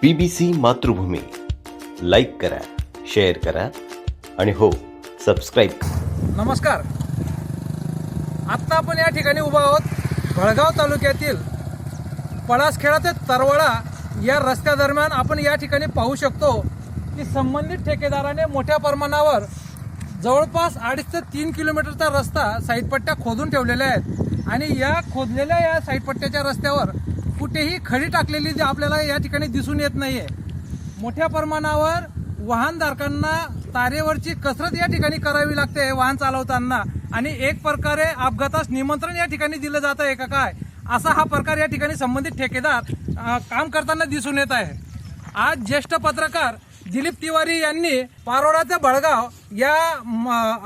PBC मातृभूमी like करा, share करा आणि हो सबस्क्राईब करा. नमस्कार. आत्ता आपण या ठिकाणी उभा आहोत भडगाव तालुक्यातील पळासखेडा ते तरवडा या रस्त्यादरम्यान. आपण या ठिकाणी पाहू शकतो की संबंधित ठेकेदाराने मोठ्या प्रमाणावर जवळपास 2.5 ते 3 किलोमीटरचा रस्ता साईडपट्ट्या खोदून ठेवलेल्या आहेत आणि या खोदलेल्या या साईडपट्ट्याच्या रस्त्यावर कुठेही खडी टाकलेली आपल्याला या ठिकाणी दिसून येत नाहीये. मोठ्या प्रमाणावर वाहनधारकांना तारेवरची कसरत या ठिकाणी करावी लागते वाहन चालवताना आणि एक प्रकारे अपघातास निमंत्रण या ठिकाणी दिलं जात आहे का काय, असा हा प्रकार या ठिकाणी संबंधित ठेकेदार काम करताना दिसून येत आहे. आज ज्येष्ठ पत्रकार दिलीप तिवारी यांनी पारोडा ते भडगाव या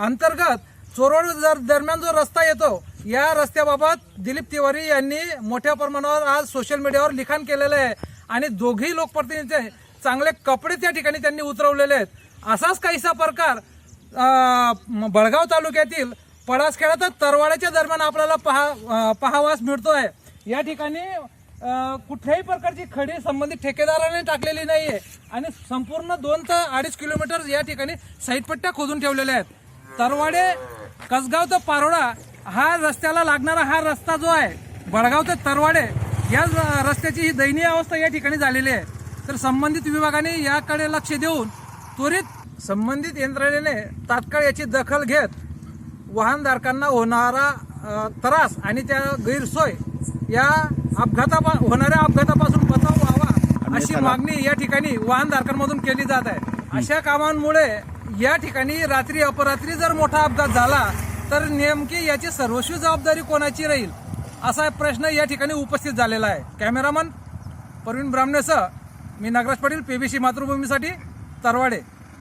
अंतर्गत चोरोड दरम्यान जो रस्ता येतो या रस्त्याबाबत दिलीप तिवारी यांनी मोठ्या प्रमाणावर आज सोशल मीडियावर लिखाण केलेलं आहे आणि दोघेही लोकप्रतिनिधी चांगले कपडे त्या ठिकाणी त्यांनी उतरवलेले आहेत. असाच काहीसा प्रकार भडगाव तालुक्यातील पळासखेडा तर तरवाड्याच्या दरम्यान आपल्याला पाहावास मिळतोय. या ठिकाणी कुठल्याही प्रकारची खडी संबंधित ठेकेदाराने टाकलेली नाहीये आणि संपूर्ण 2 ते 2.5 किलोमीटर या ठिकाणी साईडपट्ट्या खोदून ठेवलेल्या आहेत. तरवाडे कसगाव ते पारोडा हा रस्त्याला लागणारा हा रस्ता जो आहे भडगाव ते तरवाडे या रस्त्याची ही दयनीय अवस्था या ठिकाणी झालेली आहे. तर संबंधित विभागाने याकडे लक्ष देऊन त्वरित संबंधित यंत्रणेने तात्काळ याची दखल घेत वाहनधारकांना होणारा त्रास आणि त्या गैरसोय या होणाऱ्या अपघातापासून बचाव व्हावा अशी मागणी या ठिकाणी वाहनधारकांमधून केली जात आहे. अशा कामांमुळे या ठिकाणी रात्री अपरात्री जर मोठा अपघात झाला तर नेमकी याची सर्वस्वी जबाबदारी कोणाची राहील असा प्रश्न या ठिकाणी उपस्थित झालेला आहे. कॅमेरामन प्रवीण ब्राह्मणेसह मी नागराज पाटील, पीबीसी मातृभूमीसाठी तरवाडे.